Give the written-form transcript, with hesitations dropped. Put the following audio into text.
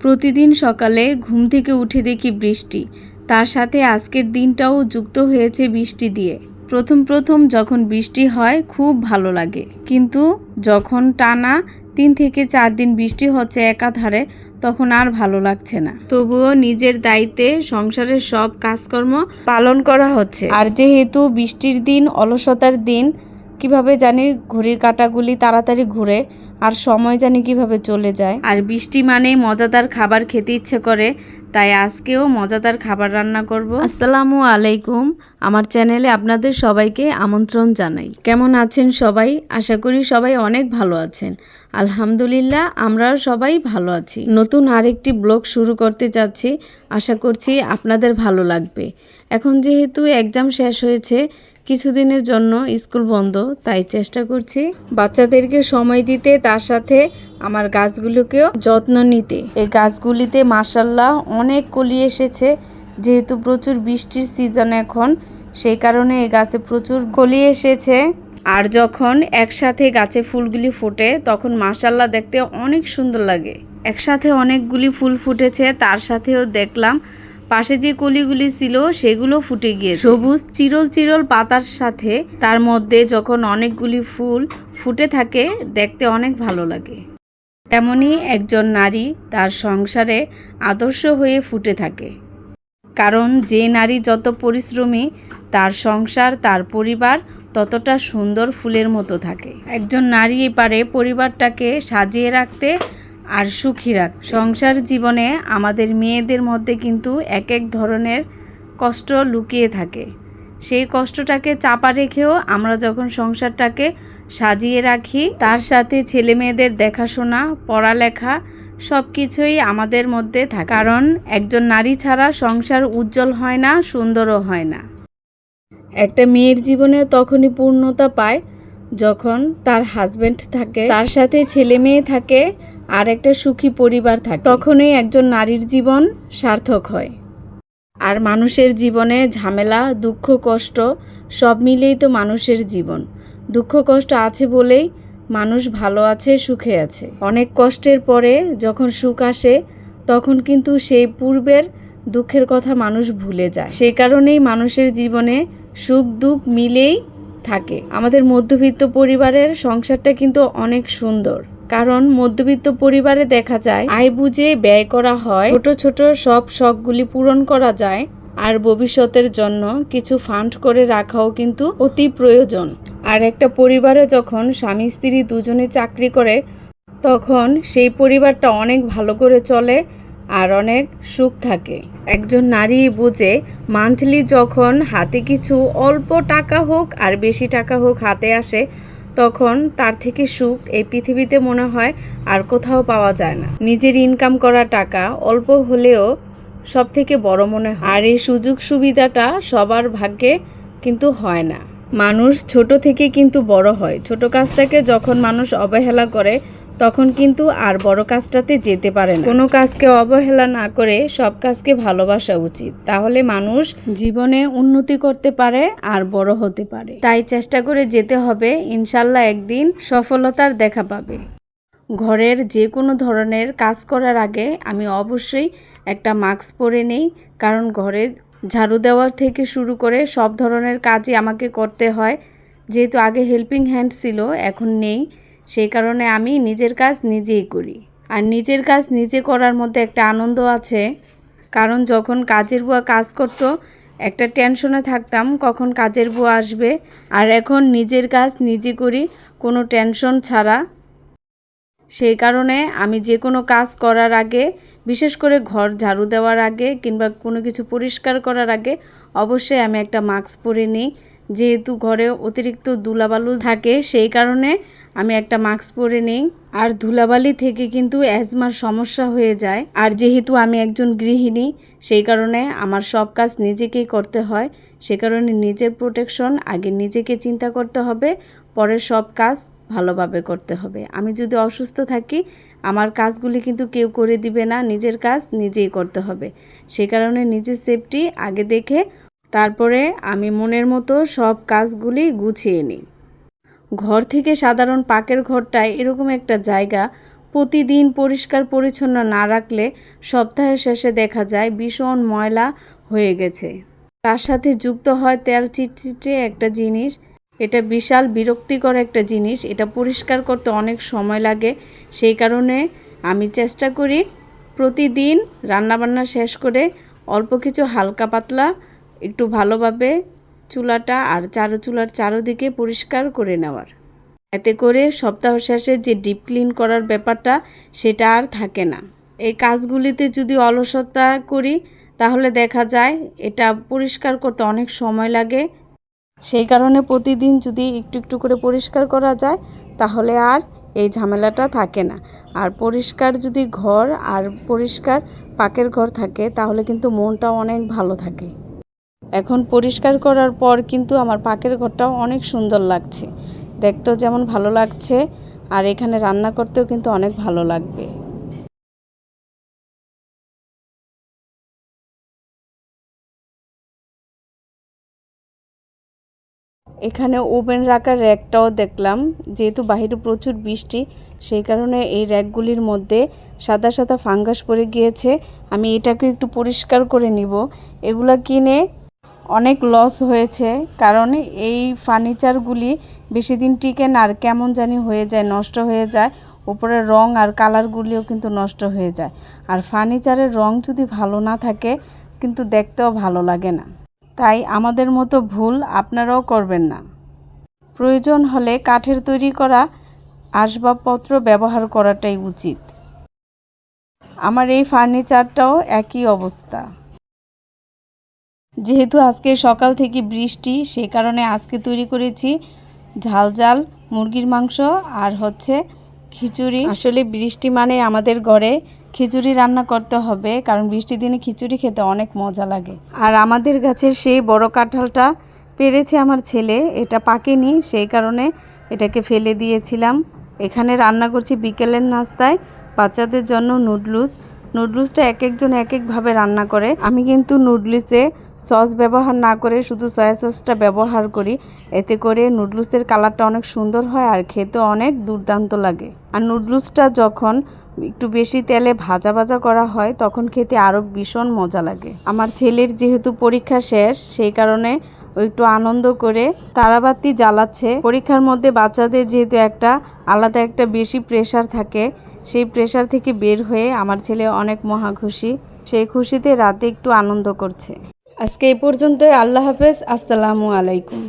প্রতিদিন সকালে ঘুম থেকে উঠে দেখি বৃষ্টি, তার সাথে আজকের দিনটাও যুক্ত হয়েছে বৃষ্টি দিয়ে। প্রথম যখন বৃষ্টি হয় খুব ভালো লাগে, কিন্তু যখন টানা 3 থেকে 4 দিন বৃষ্টি হচ্ছে একাধারে, তখন আর ভালো লাগছে না। তবুও নিজের দায়িত্বে সংসারের সব কাজকর্ম পালন করা হচ্ছে। আর যেহেতু বৃষ্টির দিন, অলসতার দিন, কিভাবে জানি ঘড়ির কাঁটাগুলি তাড়াতাড়ি ঘুরে আর সময় জানি কিভাবে চলে যায়। আর বৃষ্টি মানেই মজাদার খাবার খেতে ইচ্ছে করে, তাই আজকেও মজাদার খাবার রান্না করব। আসসালামু আলাইকুম, আমার চ্যানেলে আপনাদের সবাইকে আমন্ত্রণ জানাই। কেমন আছেন সবাই? আশা করি সবাই অনেক ভালো আছেন। আলহামদুলিল্লাহ, আমরাও সবাই ভালো আছি। নতুন আরেকটি ব্লগ শুরু করতে যাচ্ছি, আশা করছি আপনাদের ভালো লাগবে। এখন যেহেতু এক্সাম শেষ হয়েছে, কিছুদিনের জন্য স্কুল বন্ধ, তাই চেষ্টা করছি বাচ্চাদেরকে সময় দিতে, তার সাথে আমার গাছগুলোকেও যত্ন নিতে। এই গাছগুলিতে মাশাআল্লাহ অনেক কলি এসেছে, যেহেতু প্রচুর বৃষ্টির সিজন এখন, সেই কারণে এই গাছে প্রচুর কলি এসেছে। আর যখন একসাথে গাছে ফুলগুলি ফোটে তখন মাশাআল্লাহ দেখতে অনেক সুন্দর লাগে। একসাথে অনেকগুলি ফুল ফুটেছে, তার সাথেও দেখলাম পাশে যে কলিগুলি ছিল সেগুলো ফুটে গিয়েছে। সবুজ চিরল পাতার সাথে তার মধ্যে যখন অনেকগুলি ফুল ফুটে থাকে, দেখতে অনেক ভালো লাগে। তেমনই একজন নারী তার সংসারে আদর্শ হয়ে ফুটে থাকে, কারণ যে নারী যত পরিশ্রমী, তার সংসার, তার পরিবার ততটা সুন্দর ফুলের মতো থাকে। একজন নারী পারে পরিবারটাকে সাজিয়ে রাখতে আর সুখী রাখ। সংসার জীবনে আমাদের মেয়েদের মধ্যে কিন্তু এক ধরনের কষ্ট লুকিয়ে থাকে। সেই কষ্টটাকে চাপা রেখেও আমরা যখন সংসারটাকে সাজিয়ে রাখি, তার সাথে ছেলে মেয়েদের দেখাশোনা, পড়ালেখা সব কিছুই আমাদের মধ্যে থাকে। কারণ একজন নারী ছাড়া সংসার উজ্জ্বল হয় না, সুন্দরও হয় না। একটা মেয়ের জীবনে তখনই পূর্ণতা পায় যখন তার হাজবেন্ড থাকে, তার সাথে ছেলে মেয়ে থাকে, আর একটা সুখী পরিবার থাকে। তখনই একজন নারীর জীবন সার্থক হয়। আর মানুষের জীবনে ঝামেলা, দুঃখ, কষ্ট সব মিলেই তো মানুষের জীবন। দুঃখ কষ্ট আছে বলেই মানুষ ভালো আছে, সুখে আছে। অনেক কষ্টের পরে যখন সুখ আসে, তখন কিন্তু সেই পূর্বের দুঃখের কথা মানুষ ভুলে যায়। সেই কারণেই মানুষের জীবনে সুখ দুঃখ মিলেই থাকে। আমাদের মধ্যবিত্ত পরিবারের সংসারটা কিন্তু অনেক সুন্দর, কারণ মধ্যবিত্ত পরিবারে দেখা যায় আয় বুঝে ব্যয় করা হয়, ছোট ছোট সব শখগুলি পূরণ করা যায়। আর ভবিষ্যতের জন্য কিছু ফান্ড করে রাখাও কিন্তু অতি প্রয়োজন। আর একটা পরিবারে যখন স্বামী স্ত্রী দুজনে চাকরি করে, তখন সেই পরিবারটা অনেক ভালো করে চলে আর অনেক সুখ থাকে। একজন নারী বুঝে মান্থলি যখন হাতে কিছু অল্প টাকা হোক আর বেশি টাকা হোক হাতে আসে, তখন তার থেকে সুখ এই পৃথিবীতে মনে হয় আর কোথাও পাওয়া যায় না। নিজের ইনকাম করা টাকা অল্প হলেও সব থেকে বড় মনে হয়। আর এই সুযোগ সুবিধাটা সবার ভাগ্যে কিন্তু হয় না। মানুষ ছোট থেকে কিন্তু বড় হয়। ছোট কাজটাকে যখন মানুষ অবহেলা করে, তখন কিন্তু আর বড় কাজটাতে যেতে পারে না। কোনো কাজকে অবহেলা না করে সব কাজকে ভালোবাসা উচিত, তাহলে মানুষ জীবনে উন্নতি করতে পারে আর বড় হতে পারে। তাই চেষ্টা করে যেতে হবে, ইনশাল্লাহ একদিন সফলতার দেখা পাবে। ঘরের যে কোনো ধরনের কাজ করার আগে আমি অবশ্যই একটা মাস্ক পরে নেই, কারণ ঘরে ঝাড়ু দেওয়ার থেকে শুরু করে সব ধরনের কাজই আমাকে করতে হয়। যেহেতু আগে হেল্পিং হ্যান্ড ছিল, এখন নেই, সেই কারণে আমি নিজের কাজ নিজেই করি। আর নিজের কাজ নিজে করার মধ্যে একটা আনন্দ আছে, কারণ যখন কাজের বুয়া কাজ করতো একটা টেনশনে থাকতাম কখন কাজের বুয়া আসবে, আর এখন নিজের কাজ নিজে করি কোনো টেনশন ছাড়া। সেই কারণে আমি যে কোনো কাজ করার আগে, বিশেষ করে ঘর ঝাড়ু দেওয়ার আগে কিংবা কোনো কিছু পরিষ্কার করার আগে অবশ্যই আমি একটা মাস্ক পরে নিই। যেহেতু ঘরে অতিরিক্ত ধুলাবালু থাকে, সেই কারণে আমি একটা মাস্ক পরে নিই। আর ধুলাবালি থেকে কিন্তু অ্যাজমার সমস্যা হয়ে যায়। আর যেহেতু আমি একজন গৃহিণী, সেই কারণে আমার সব কাজ নিজেকেই করতে হয়। সে কারণে নিজের প্রোটেকশন আগে নিজেকে চিন্তা করতে হবে, পরে সব কাজ ভালোভাবে করতে হবে। আমি যদি অসুস্থ থাকি, আমার কাজগুলি কিন্তু কেউ করে দিবে না, নিজের কাজ নিজেই করতে হবে। সে কারণে নিজের সেফটি আগে দেখে তারপরে আমি মনের মতো সব কাজগুলি গুছিয়ে নিই। ঘর থেকে সাধারণ পাকের ঘরটায় এরকম একটা জায়গা, প্রতিদিন পরিষ্কার পরিচ্ছন্ন না রাখলে সপ্তাহের শেষে দেখা যায় ভীষণ ময়লা হয়ে গেছে। তার সাথে যুক্ত হয় তেল চিটচিটে একটা জিনিস। এটা বিশাল বিরক্তিকর একটা জিনিস। এটা পরিষ্কার করতে অনেক সময় লাগে। সেই কারণে আমি চেষ্টা করি প্রতিদিন রান্নাবান্না শেষ করে অল্প কিছু হালকা পাতলা একটু ভালোভাবে চুলাটা আর চুলার চারোদিকে পরিষ্কার করে নেওয়ার। এতে করে সপ্তাহ শেষে যে ডিপ ক্লিন করার ব্যাপারটা সেটা আর থাকে না। এই কাজগুলিতে যদি অলসতা করি তাহলে দেখা যায় এটা পরিষ্কার করতে অনেক সময় লাগে। সেই কারণে প্রতিদিন যদি একটু একটু করে পরিষ্কার করা যায় তাহলে আর এই ঝামেলাটা থাকে না। আর পরিষ্কার যদি ঘর আর পরিষ্কার পাকের ঘর থাকে তাহলে কিন্তু মনটা অনেক ভালো থাকে। এখন পরিষ্কার করার পর কিন্তু আমার পাকের ঘরটাও অনেক সুন্দর লাগছে, দেখতেও যেমন ভালো লাগছে আর এখানে রান্না করতেও কিন্তু অনেক ভালো লাগবে। এখানে ওভেন রাখার র্যাকটাও দেখলাম। যেহেতু বাইরে প্রচুর বৃষ্টি সেই কারণে এই র্যাকগুলির মধ্যে সাদা সাদা ফাঙ্গাস পড়ে গিয়েছে। আমি এটাকে একটু পরিষ্কার করে নিব। এগুলা কিনে অনেক লস হয়েছে, কারণ এই ফার্নিচারগুলি বেশি দিন টিকে না আর কেমন জানি হয়ে যায়, নষ্ট হয়ে যায়। উপরের রং আর কালারগুলিও কিন্তু নষ্ট হয়ে যায়। আর ফার্নিচারের রং যদি ভালো না থাকে কিন্তু দেখতেও ভালো লাগে না। তাই আমাদের মতো ভুল আপনারাও করবেন না। প্রয়োজন হলে কাঠের তৈরি করা আসবাবপত্র ব্যবহার করাটাই উচিত। আমার এই ফার্নিচারটাও একই অবস্থা। যেহেতু আজকে সকাল থেকে বৃষ্টি সেই কারণে আজকে তৈরি করেছি ঝাল ঝাল মুরগির মাংস আর হচ্ছে খিচুড়ি। আসলে বৃষ্টি মানে আমাদের ঘরে খিচুড়ি রান্না করতে হবে, কারণ বৃষ্টির দিনে খিচুড়ি খেতে অনেক মজা লাগে। আর আমাদের গাছের সেই বড় কাঁঠালটা পেরেছে আমার ছেলে, এটা পাকেনি সেই কারণে এটাকে ফেলে দিয়েছিলাম। এখানে রান্না করছি বিকেলের নাস্তায় বাচ্চাদের জন্য নুডলসটা এক একজন এক একভাবে রান্না করে। আমি কিন্তু নুডলসে সস ব্যবহার না করে শুধু সয়া সসটা ব্যবহার করি। এতে করে নুডলসের কালারটা অনেক সুন্দর হয় আর খেতে অনেক দুর্দান্ত লাগে। আর নুডলসটা যখন একটু বেশি তেলে ভাজা ভাজা করা হয় তখন খেতে আরও ভীষণ মজা লাগে। আমার ছেলের যেহেতু পরীক্ষা শেষ সেই কারণে ও একটু আনন্দ করে তারাবাতি জ্বালাচ্ছে। পরীক্ষার মধ্যে বাচ্চাদের যেহেতু আলাদা একটা বেশি প্রেশার থাকে, সেই প্রেশার থেকে বের হয়ে আমার ছেলে অনেক মহা খুশি। সেই খুশিতে রাতে একটু আনন্দ করছে। আজকে এই পর্যন্তই। আল্লাহ হাফেজ। আসসালামু আলাইকুম।